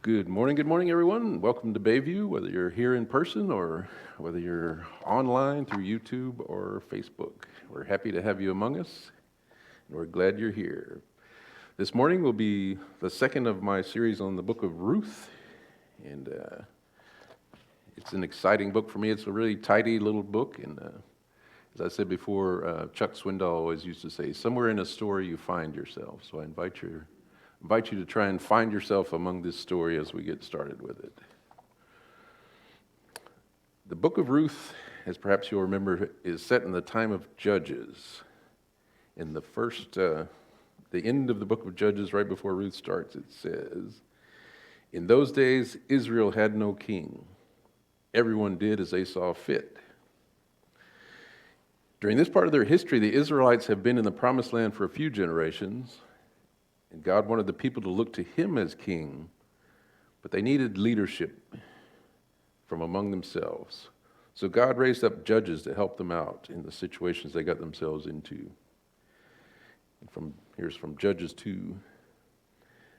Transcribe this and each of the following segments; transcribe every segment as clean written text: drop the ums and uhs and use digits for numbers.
Good morning, everyone. Welcome to Bayview, whether you're here in person or whether you're online through YouTube or Facebook. We're happy to have you among us, and we're glad you're here. This morning will be the second of my series on the book of Ruth, and it's an exciting book for me. It's a really tidy little book, and as I said before, Chuck Swindoll always used to say, somewhere in a story you find yourself. So I invite you to try and find yourself among this story as we get started with it. The book of Ruth, as perhaps you'll remember, is set in the time of Judges. In the end of the book of Judges, right before Ruth starts, it says, "In those days Israel had no king. Everyone did as they saw fit." During this part of their history, the Israelites have been in the Promised Land for a few generations, and God wanted the people to look to Him as king, but they needed leadership from among themselves. So God raised up judges to help them out in the situations they got themselves into. And here's from Judges 2.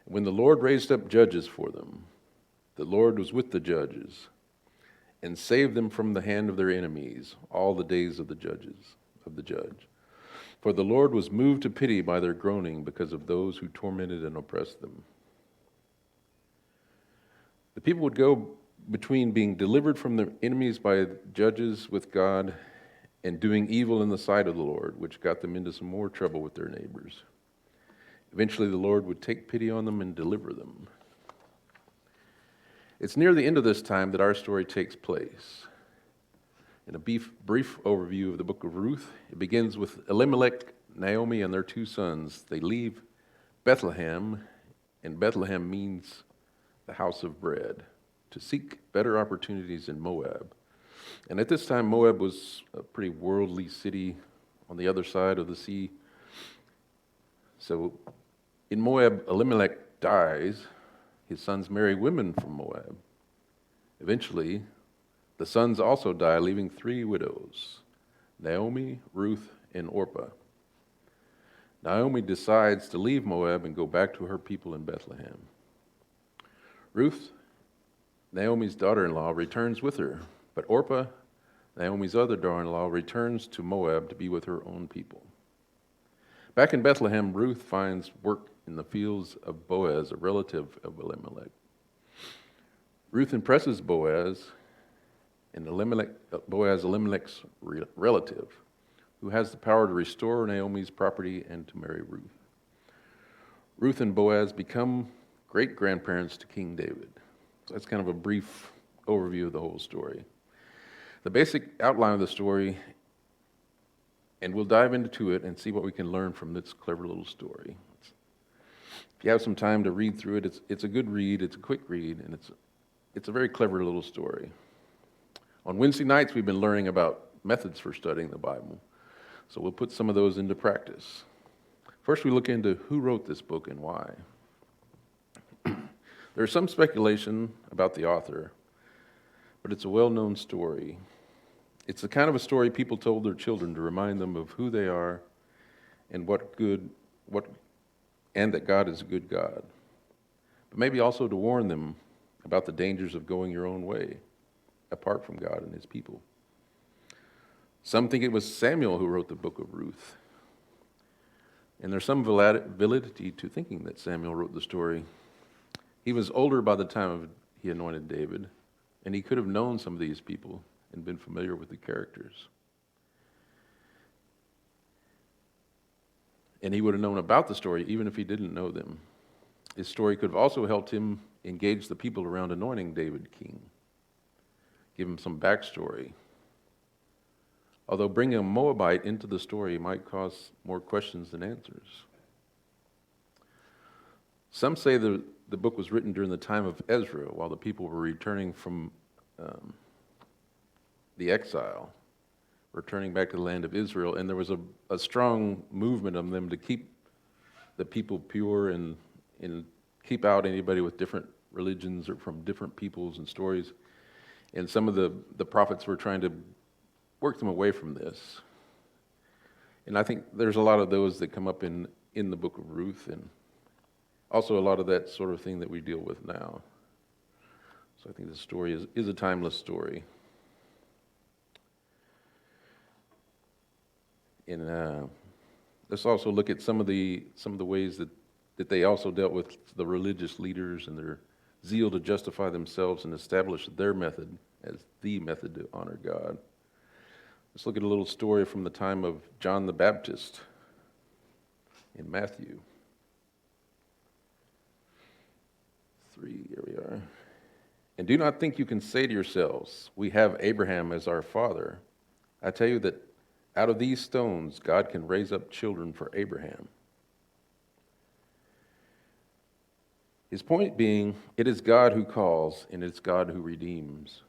"When the Lord raised up judges for them, the Lord was with the judges and saved them from the hand of their enemies all the days of the judge. For the Lord was moved to pity by their groaning because of those who tormented and oppressed them." The people would go between being delivered from their enemies by judges with God and doing evil in the sight of the Lord, which got them into some more trouble with their neighbors. Eventually, the Lord would take pity on them and deliver them. It's near the end of this time that our story takes place. In a brief overview of the book of Ruth, it begins with Elimelech, Naomi, and their two sons. They leave Bethlehem, and Bethlehem means the house of bread, to seek better opportunities in Moab. And at this time, Moab was a pretty worldly city on the other side of the sea. So in Moab, Elimelech dies. His sons marry women from Moab. Eventually, the sons also die, leaving three widows, Naomi, Ruth, and Orpah. Naomi decides to leave Moab and go back to her people in Bethlehem. Ruth, Naomi's daughter-in-law, returns with her, but Orpah, Naomi's other daughter-in-law, returns to Moab to be with her own people. Back in Bethlehem, Ruth finds work in the fields of Boaz, a relative of Elimelech. Ruth impresses Boaz, and Boaz, Elimelech's relative, who has the power to restore Naomi's property and to marry Ruth. Ruth and Boaz become great-grandparents to King David. So that's kind of a brief overview of the whole story. The basic outline of the story, and we'll dive into it and see what we can learn from this clever little story. If you have some time to read through it, it's a good read, it's a quick read, and it's a very clever little story. On Wednesday nights, we've been learning about methods for studying the Bible, so we'll put some of those into practice. First, we look into who wrote this book and why. There's some speculation about the author, but it's a well-known story. It's the kind of a story people told their children to remind them of who they are and and that God is a good God, but maybe also to warn them about the dangers of going your own way, apart from God and His people. Some think it was Samuel who wrote the book of Ruth, and there's some validity to thinking that Samuel wrote the story. He was older by the time he anointed David, and he could have known some of these people and been familiar with the characters. And he would have known about the story even if he didn't know them. His story could have also helped him engage the people around anointing David king, give him some backstory. Although bringing a Moabite into the story might cause more questions than answers. Some say the book was written during the time of Ezra, while the people were returning from the exile, returning back to the land of Israel, and there was a strong movement of them to keep the people pure and keep out anybody with different religions or from different peoples and stories. And some of the prophets were trying to work them away from this. And I think there's a lot of those that come up in the book of Ruth, and also a lot of that sort of thing that we deal with now. So I think this story is a timeless story. And let's also look at some of the ways that they also dealt with the religious leaders and their zeal to justify themselves and establish their method as the method to honor God. Let's look at a little story from the time of John the Baptist in Matthew 3. Here we are. And do not think you can say to yourselves, we have Abraham as our father. I tell you that out of these stones, God can raise up children for Abraham. His point being, it is God who calls and it's God who redeems.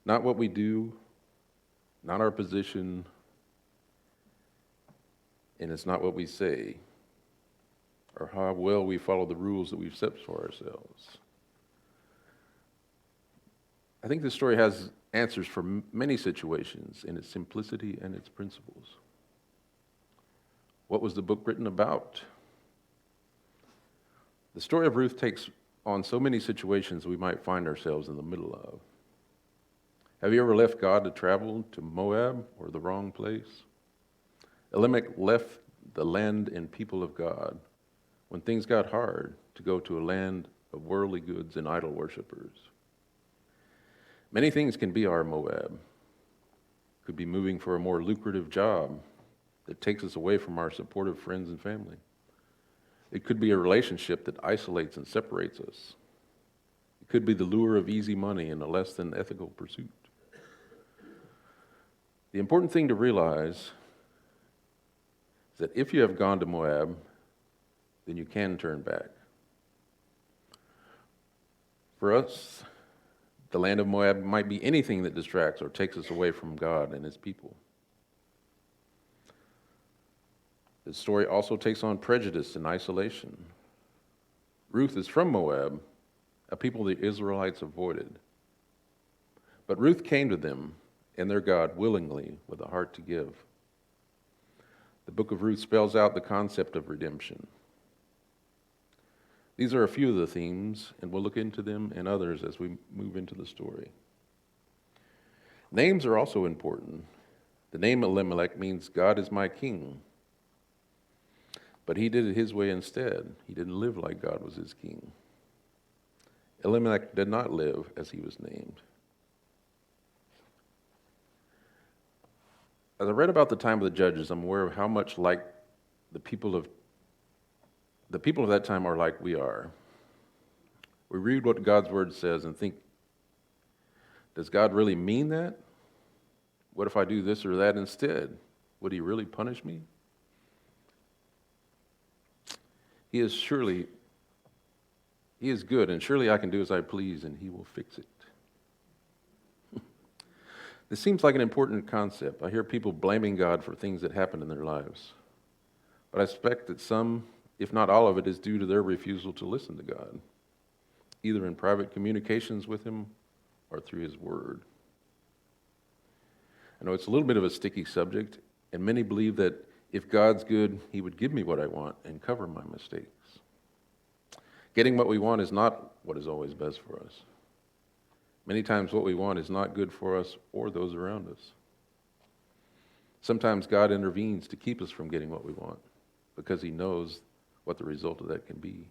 Not what we do, not our position, and it's not what we say, or how well we follow the rules that we've set for ourselves. I think this story has answers for many situations in its simplicity and its principles. What was the book written about? The story of Ruth takes on so many situations we might find ourselves in the middle of. Have you ever left God to travel to Moab or the wrong place? Elimelech left the land and people of God when things got hard to go to a land of worldly goods and idol worshippers. Many things can be our Moab. Could be moving for a more lucrative job that takes us away from our supportive friends and family. It could be a relationship that isolates and separates us. It could be the lure of easy money and a less than ethical pursuit. The important thing to realize is that if you have gone to Moab, then you can turn back. For us, the land of Moab might be anything that distracts or takes us away from God and His people. This story also takes on prejudice and isolation. Ruth is from Moab, a people the Israelites avoided. But Ruth came to them and their God willingly with a heart to give. The book of Ruth spells out the concept of redemption. These are a few of the themes, and we'll look into them and others as we move into the story. Names are also important. The name Elimelech means God is my king. But he did it his way instead. He didn't live like God was his king. Elimelech did not live as he was named. As I read about the time of the judges, I'm aware of how much like the people of that time are like we are. We read what God's word says and think, does God really mean that? What if I do this or that instead? Would he really punish me? He is good, and surely I can do as I please, and he will fix it. This seems like an important concept. I hear people blaming God for things that happen in their lives. But I suspect that some, if not all of it, is due to their refusal to listen to God, either in private communications with him or through his word. I know it's a little bit of a sticky subject, and many believe that if God's good, he would give me what I want and cover my mistakes. Getting what we want is not what is always best for us. Many times what we want is not good for us or those around us. Sometimes God intervenes to keep us from getting what we want because he knows what the result of that can be.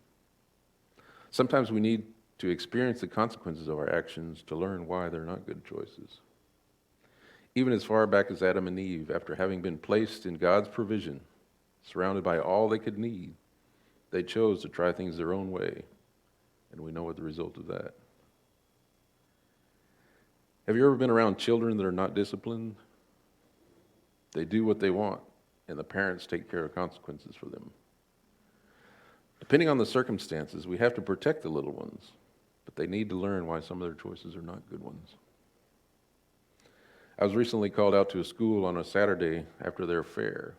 Sometimes we need to experience the consequences of our actions to learn why they're not good choices. Even as far back as Adam and Eve, after having been placed in God's provision, surrounded by all they could need, they chose to try things their own way, and we know what the result of that. Have you ever been around children that are not disciplined? They do what they want, and the parents take care of consequences for them. Depending on the circumstances, we have to protect the little ones, but they need to learn why some of their choices are not good ones. I was recently called out to a school on a Saturday after their fair.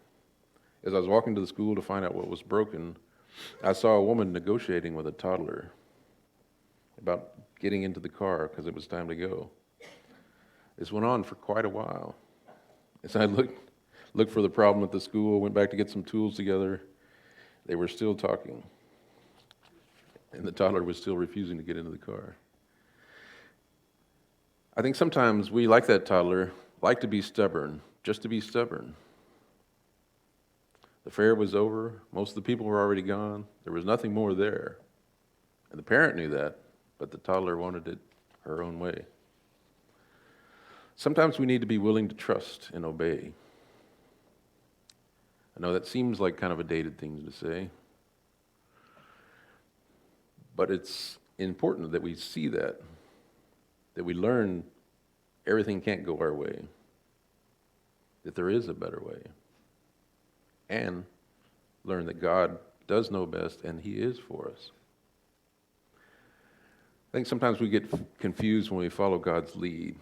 As I was walking to the school to find out what was broken, I saw a woman negotiating with a toddler about getting into the car because it was time to go. This went on for quite a while. As I looked for the problem at the school, went back to get some tools together, they were still talking. And the toddler was still refusing to get into the car. I think sometimes we, like that toddler, like to be stubborn, just to be stubborn. The fair was over. Most of the people were already gone. There was nothing more there. And the parent knew that, but the toddler wanted it her own way. Sometimes we need to be willing to trust and obey. I know that seems like kind of a dated thing to say, but it's important that we see that we learn everything can't go our way, that there is a better way, and learn that God does know best and He is for us. I think sometimes we get confused when we follow God's lead.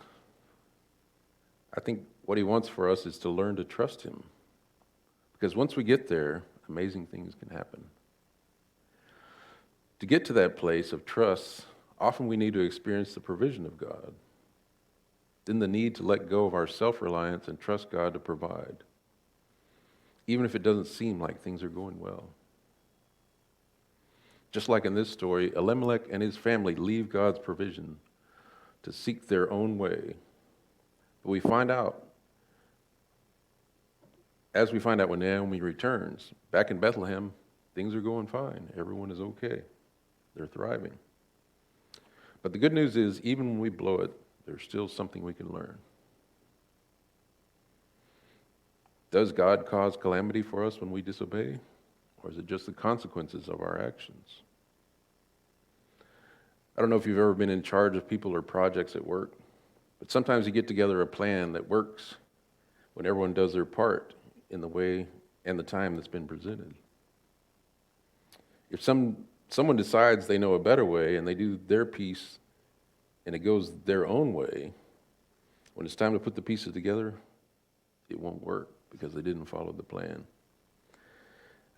I think what He wants for us is to learn to trust Him, because once we get there, amazing things can happen. To get to that place of trust, often we need to experience the provision of God, then the need to let go of our self-reliance and trust God to provide, even if it doesn't seem like things are going well. Just like in this story, Elimelech and his family leave God's provision to seek their own way. But as we find out when Naomi returns, back in Bethlehem, things are going fine. Everyone is okay. They're thriving. But the good news is, even when we blow it, there's still something we can learn. Does God cause calamity for us when we disobey? Or is it just the consequences of our actions? I don't know if you've ever been in charge of people or projects at work, but sometimes you get together a plan that works when everyone does their part in the way and the time that's been presented. If someone decides they know a better way and they do their piece and it goes their own way, when it's time to put the pieces together, it won't work because they didn't follow the plan.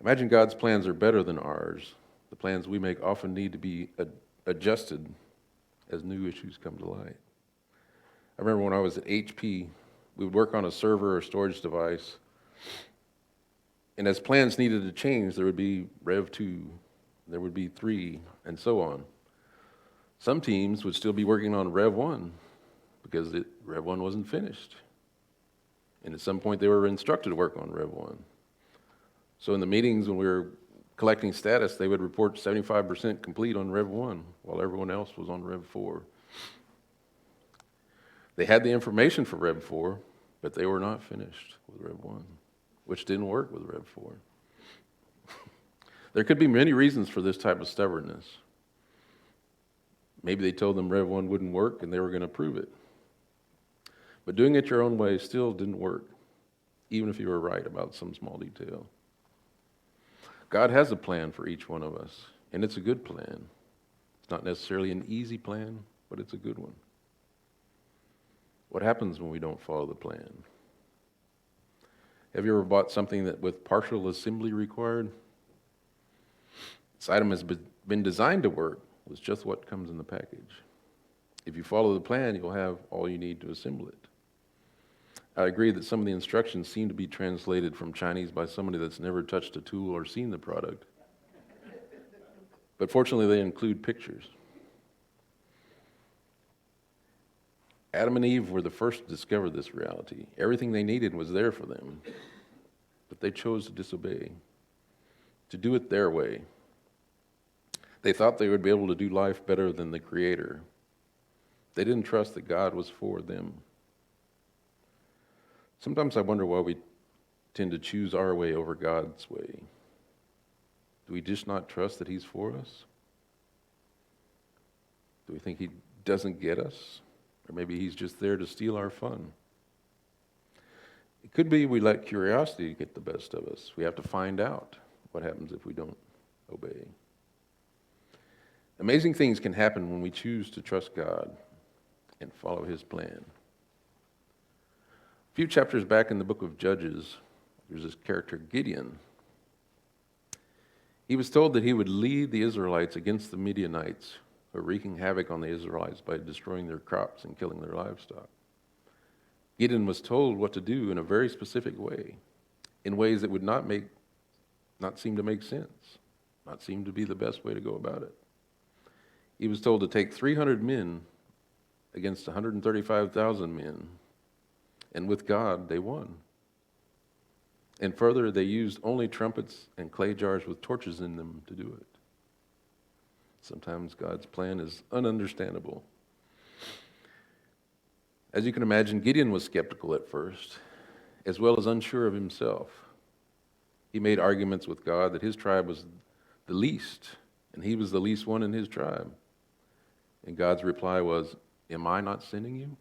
Imagine God's plans are better than ours. The plans we make often need to be adjusted as new issues come to light. I remember when I was at HP, we would work on a server or storage device, and as plans needed to change, there would be Rev 2, there would be 3, and so on. Some teams would still be working on Rev 1 because Rev 1 wasn't finished. And at some point, they were instructed to work on Rev 1. So in the meetings when we were collecting status, they would report 75% complete on Rev 1 while everyone else was on Rev 4. They had the information for Rev 4, but they were not finished with Rev 1, which didn't work with Rev 4. There could be many reasons for this type of stubbornness. Maybe they told them Rev 1 wouldn't work and they were going to prove it. But doing it your own way still didn't work, even if you were right about some small detail. God has a plan for each one of us, and it's a good plan. It's not necessarily an easy plan, but it's a good one. What happens when we don't follow the plan? Have you ever bought something that with partial assembly required? This item has been designed to work with just what comes in the package. If you follow the plan, you'll have all you need to assemble it. I agree that some of the instructions seem to be translated from Chinese by somebody that's never touched a tool or seen the product. But fortunately, they include pictures. Adam and Eve were the first to discover this reality. Everything they needed was there for them, but they chose to disobey, to do it their way. They thought they would be able to do life better than the Creator. They didn't trust that God was for them. Sometimes I wonder why we tend to choose our way over God's way. Do we just not trust that He's for us? Do we think He doesn't get us? Or maybe He's just there to steal our fun? It could be we let curiosity get the best of us. We have to find out what happens if we don't obey. Amazing things can happen when we choose to trust God and follow His plan. A few chapters back in the book of Judges, there's this character, Gideon. He was told that he would lead the Israelites against the Midianites, who were wreaking havoc on the Israelites by destroying their crops and killing their livestock. Gideon was told what to do in a very specific way, in ways that would not seem to make sense, not seem to be the best way to go about it. He was told to take 300 men against 135,000 men. And with God, they won. And further, they used only trumpets and clay jars with torches in them to do it. Sometimes God's plan is ununderstandable. As you can imagine, Gideon was skeptical at first, as well as unsure of himself. He made arguments with God that his tribe was the least, and he was the least one in his tribe. And God's reply was, "Am I not sending you?"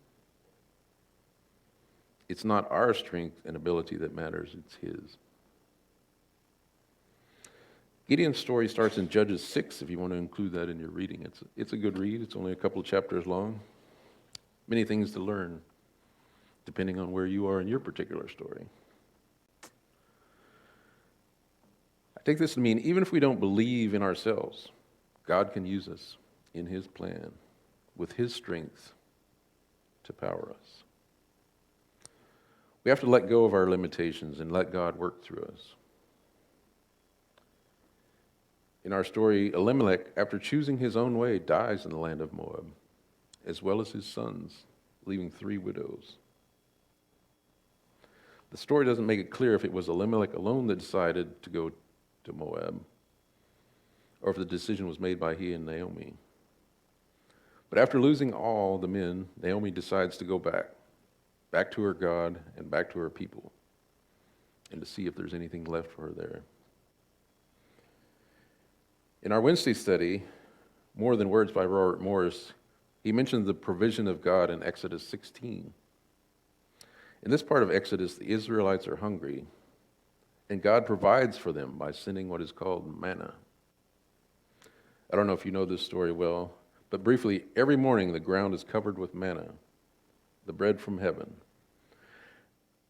It's not our strength and ability that matters, it's his. Gideon's story starts in Judges 6, if you want to include that in your reading. It's a good read. It's only a couple of chapters long. Many things to learn, depending on where you are in your particular story. I take this to mean, even if we don't believe in ourselves, God can use us in his plan, with his strength to power us. We have to let go of our limitations and let God work through us. In our story, Elimelech, after choosing his own way, dies in the land of Moab, as well as his sons, leaving 3 widows. The story doesn't make it clear if it was Elimelech alone that decided to go to Moab, or if the decision was made by he and Naomi. But after losing all the men, Naomi decides to go back to her God and back to her people, and to see if there's anything left for her there. In our Wednesday study, More Than Words by Robert Morris, he mentioned the provision of God in Exodus 16. In this part of Exodus, the Israelites are hungry, and God provides for them by sending what is called manna. I don't know if you know this story well, but briefly, every morning the ground is covered with manna, the bread from heaven.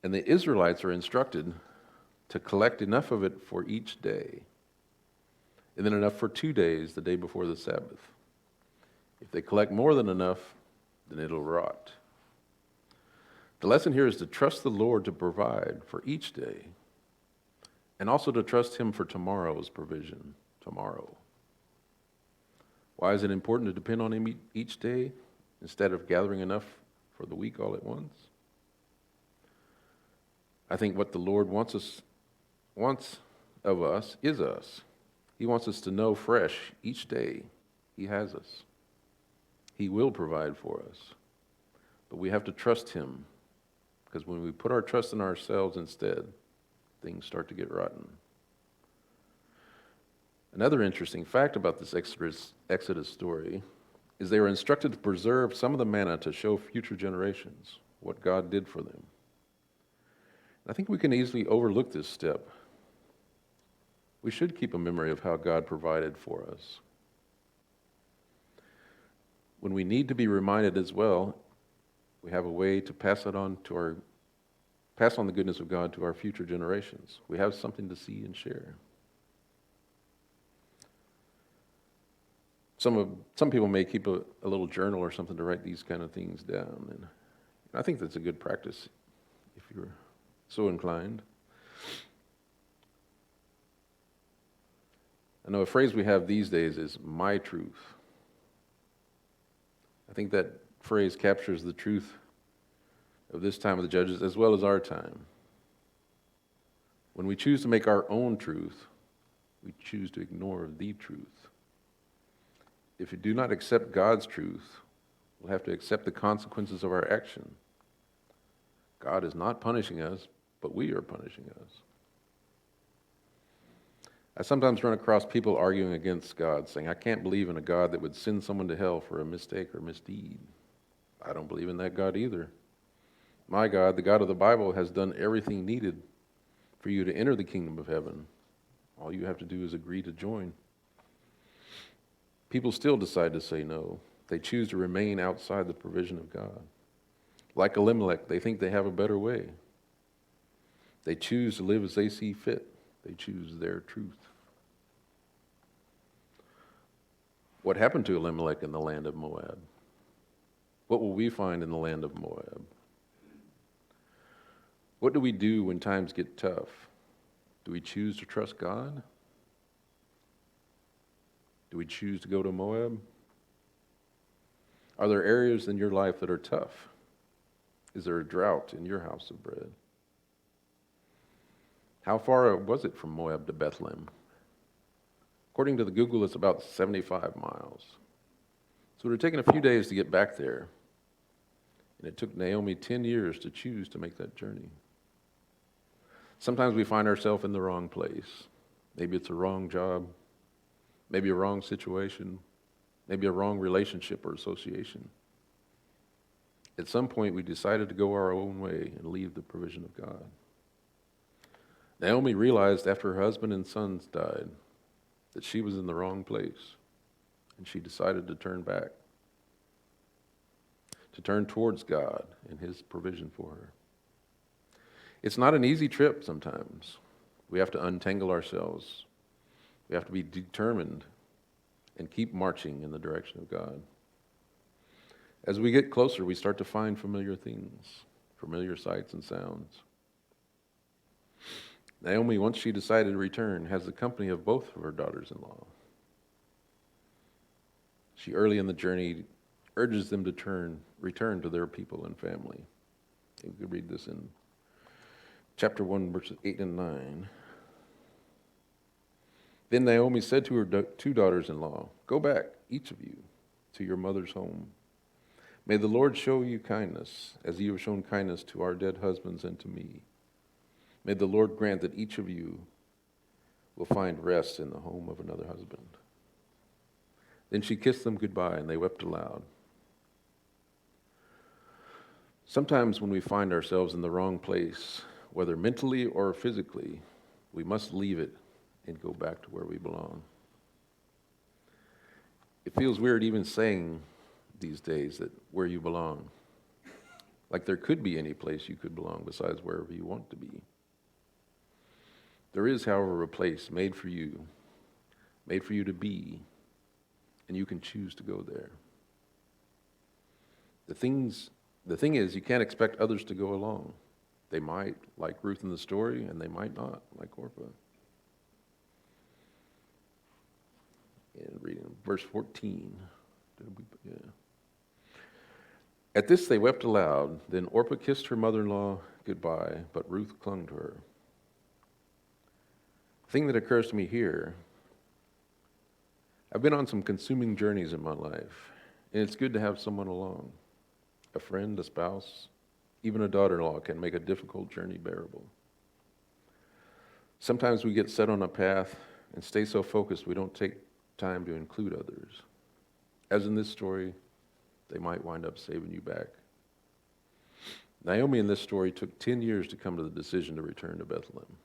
And the Israelites are instructed to collect enough of it for each day, and then enough for 2 days, the day before the Sabbath. If they collect more than enough, then it'll rot. The lesson here is to trust the Lord to provide for each day, and also to trust him for tomorrow's provision, tomorrow. Why is it important to depend on him each day instead of gathering enough for the week all at once? I think what the Lord wants of us is us. He wants us to know fresh each day he has us. He will provide for us. But we have to trust him, because when we put our trust in ourselves instead, things start to get rotten. Another interesting fact about this Exodus story is they were instructed to preserve some of the manna to show future generations what God did for them. I think we can easily overlook this step. We should keep a memory of how God provided for us. When we need to be reminded as well, we have a way to pass on the goodness of God to our future generations. We have something to see and share. Some people may keep a little journal or something to write these kind of things down, and I think that's a good practice if you're so inclined. I know a phrase we have these days is "my truth." I think that phrase captures the truth of this time of the Judges as well as our time. When we choose to make our own truth, we choose to ignore the truth. If we do not accept God's truth, we'll have to accept the consequences of our action. God is not punishing us, but we are punishing us. I sometimes run across people arguing against God, saying, "I can't believe in a God that would send someone to hell for a mistake or misdeed." I don't believe in that God either. My God, the God of the Bible, has done everything needed for you to enter the kingdom of heaven. All you have to do is agree to join. People still decide to say no. They choose to remain outside the provision of God. Like Elimelech, they think they have a better way. They choose to live as they see fit. They choose their truth. What happened to Elimelech in the land of Moab? What will we find in the land of Moab? What do we do when times get tough? Do we choose to trust God? Do we choose to go to Moab? Are there areas in your life that are tough? Is there a drought in your house of bread? How far was it from Moab to Bethlehem? According to the Google, it's about 75 miles. So it would have taken a few days to get back there. And it took Naomi 10 years to choose to make that journey. Sometimes we find ourselves in the wrong place. Maybe it's a wrong job, maybe a wrong situation, maybe a wrong relationship or association. At some point, we decided to go our own way and leave the provision of God. Naomi realized after her husband and sons died that she was in the wrong place, and she decided to turn back, to turn towards God and His provision for her. It's not an easy trip sometimes. We have to untangle ourselves. We have to be determined and keep marching in the direction of God. As we get closer, we start to find familiar things, familiar sights and sounds. Naomi, once she decided to return, has the company of both of her daughters-in-law. She, early in the journey, urges them to return to their people and family. You can read this in chapter 1, verses 8 and 9. Then Naomi said to her two daughters-in-law, "Go back, each of you, to your mother's home. May the Lord show you kindness, as you have shown kindness to our dead husbands and to me. May the Lord grant that each of you will find rest in the home of another husband." Then she kissed them goodbye, and they wept aloud. Sometimes when we find ourselves in the wrong place, whether mentally or physically, we must leave it and go back to where we belong. It feels weird even saying these days that where you belong. Like there could be any place you could belong besides wherever you want to be. There is, however, a place made for you to be, and you can choose to go there. The thing is, you can't expect others to go along. They might, like Ruth in the story, and they might not, like Orpah. And reading verse 14. At this they wept aloud. Then Orpah kissed her mother-in-law goodbye, but Ruth clung to her. The thing that occurs to me here, I've been on some consuming journeys in my life, and it's good to have someone along. A friend, a spouse, even a daughter-in-law can make a difficult journey bearable. Sometimes we get set on a path and stay so focused we don't take time to include others. As in this story, they might wind up saving you back. Naomi in this story took 10 years to come to the decision to return to Bethlehem.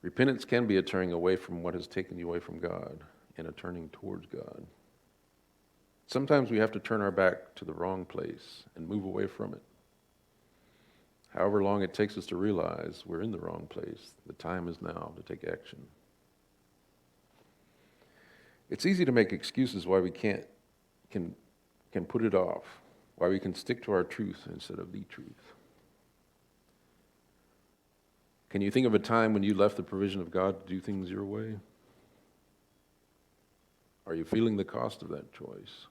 Repentance can be a turning away from what has taken you away from God and a turning towards God. Sometimes we have to turn our back to the wrong place and move away from it. However long it takes us to realize we're in the wrong place, the time is now to take action. It's easy to make excuses why we can put it off, why we can stick to our truth instead of the truth. Can you think of a time when you left the provision of God to do things your way? Are you feeling the cost of that choice?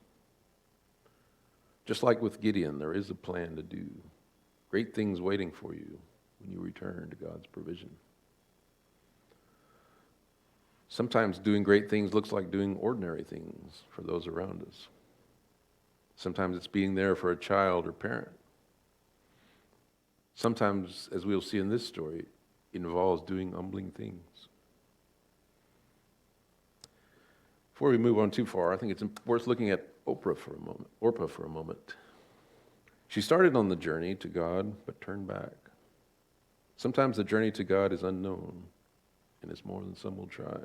Just like with Gideon, there is a plan to do great things waiting for you when you return to God's provision. Sometimes doing great things looks like doing ordinary things for those around us. Sometimes it's being there for a child or parent. Sometimes, as we'll see in this story, it involves doing humbling things. Before we move on too far, I think it's worth looking at Orpah for a moment. She started on the journey to God, but turned back. Sometimes the journey to God is unknown, and it's more than some will try.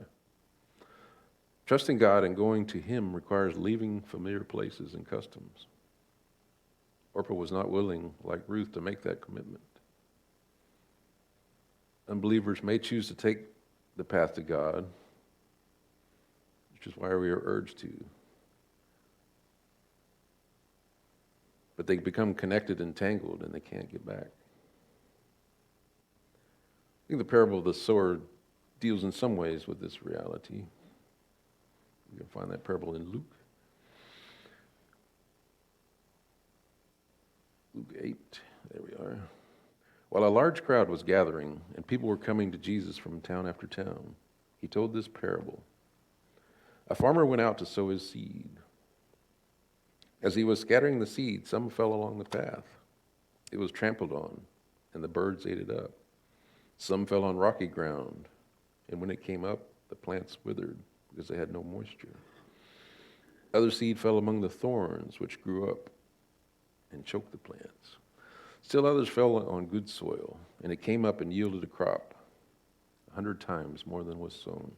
Trusting God and going to Him requires leaving familiar places and customs. Orpah was not willing, like Ruth, to make that commitment. Unbelievers may choose to take the path to God, which is why we are urged to. But they become connected and tangled, and they can't get back. I think the parable of the sower deals in some ways with this reality. You can find that parable in Luke. 8. There we are. While a large crowd was gathering and people were coming to Jesus from town after town, he told this parable. A farmer went out to sow his seed. As he was scattering the seed, some fell along the path. It was trampled on, and the birds ate it up. Some fell on rocky ground, and when it came up, the plants withered because they had no moisture. Other seed fell among the thorns, which grew up and choked the plants. Still others fell on good soil, and it came up and yielded a crop, 100 times more than was sown.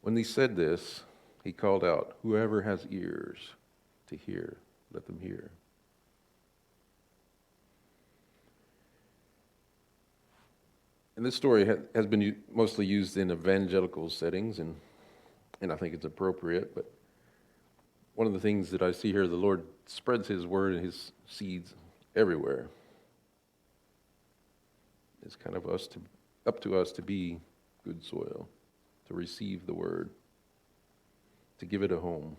When he said this, he called out, "Whoever has ears to hear, let them hear." And this story has been mostly used in evangelical settings, and I think it's appropriate. But one of the things that I see here, the Lord spreads his word and his seeds everywhere. It's kind of up to us to be good soil, to receive the word, to give it a home.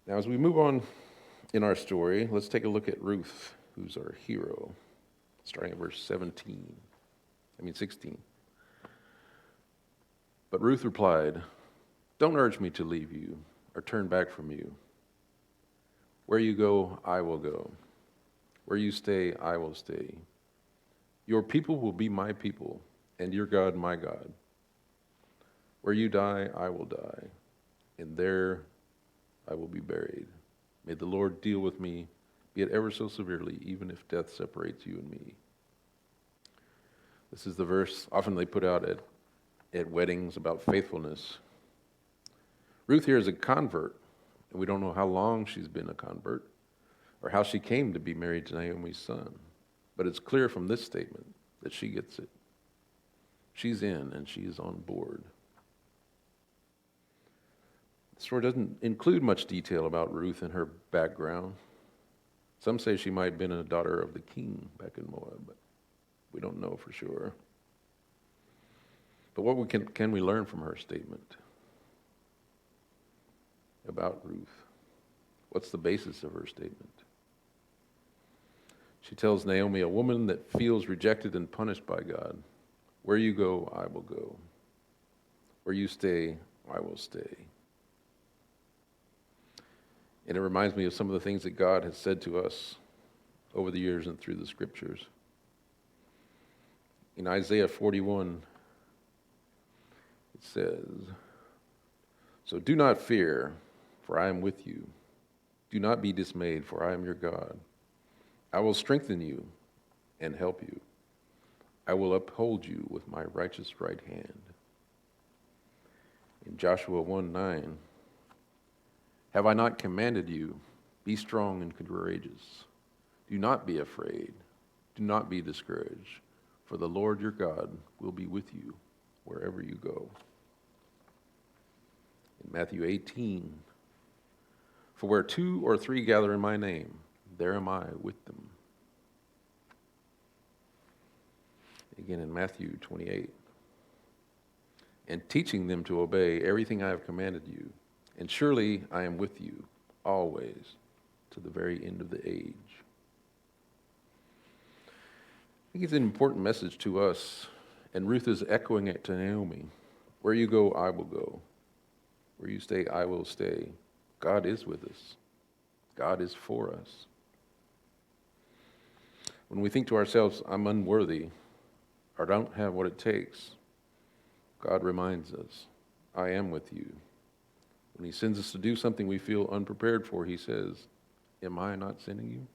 Now, as we move on in our story, let's take a look at Ruth, who's our hero, starting at verse 16. But Ruth replied, "Don't urge me to leave you or turn back from you. Where you go, I will go. Where you stay, I will stay. Your people will be my people, and your God my God. Where you die, I will die, and there I will be buried. May the Lord deal with me, be it ever so severely, even if death separates you and me." This is the verse often they put out at weddings about faithfulness. Ruth here is a convert, and we don't know how long she's been a convert or how she came to be married to Naomi's son. But it's clear from this statement that she gets it. She's in and she is on board. The story doesn't include much detail about Ruth and her background. Some say she might have been a daughter of the king back in Moab, but we don't know for sure. But what can we learn from her statement about Ruth? What's the basis of her statement? She tells Naomi, a woman that feels rejected and punished by God, "Where you go, I will go. Where you stay, I will stay." And it reminds me of some of the things that God has said to us over the years and through the scriptures. In Isaiah 41, it says, "So do not fear, for I am with you. Do not be dismayed, for I am your God. I will strengthen you and help you. I will uphold you with my righteous right hand." In Joshua 1:9, "Have I not commanded you? Be strong and courageous. Do not be afraid. Do not be discouraged, for the Lord your God will be with you wherever you go." In Matthew 18, "For where 2 or 3 gather in my name, there am I with them." Again in Matthew 28, "And teaching them to obey everything I have commanded you, and surely I am with you always to the very end of the age." I think it's an important message to us, and Ruth is echoing it to Naomi. Where you go, I will go. Where you stay, I will stay. God is with us. God is for us. When we think to ourselves, I'm unworthy, or don't have what it takes, God reminds us, I am with you. When he sends us to do something we feel unprepared for, he says, am I not sending you?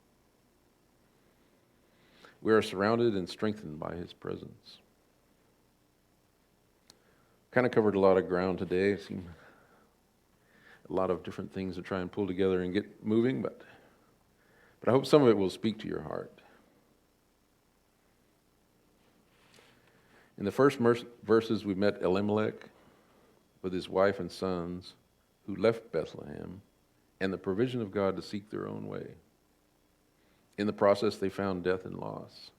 We are surrounded and strengthened by his presence. Kind of covered a lot of ground today. I've seen a lot of different things to try and pull together and get moving, but I hope some of it will speak to your heart. In the first verses, we met Elimelech with his wife and sons who left Bethlehem and the provision of God to seek their own way. In the process, they found death and loss.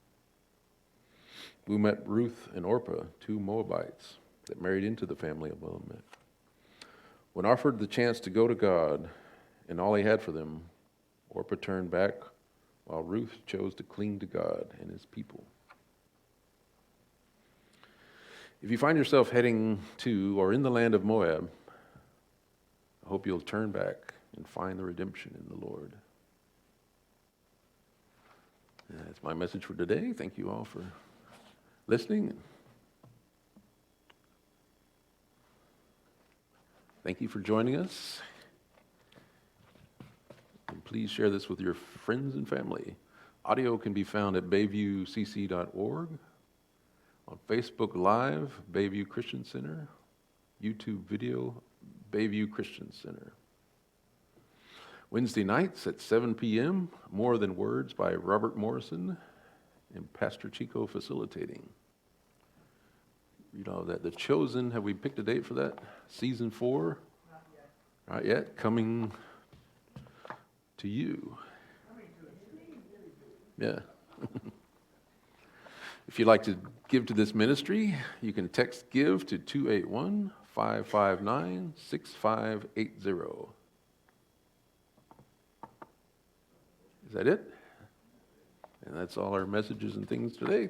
We met Ruth and Orpah, 2 Moabites that married into the family of Elimelech. when offered the chance to go to God and all he had for them, Orpah turned back while Ruth chose to cling to God and his people. If you find yourself heading to or in the land of Moab, I hope you'll turn back and find the redemption in the Lord. That's my message for today. Thank you all for listening. Thank you for joining us. And please share this with your friends and family. Audio can be found at bayviewcc.org, on Facebook Live, Bayview Christian Center, YouTube video, Bayview Christian Center. Wednesday nights at 7 p.m., More Than Words by Robert Morrison and Pastor Chico facilitating. Read all of that. The Chosen, have we picked a date for that? Season 4? Not yet. Not yet. Coming to you. Yeah. If you'd like to give to this ministry, you can text GIVE to 281-559-6580. Is that it? And that's all our messages and things today.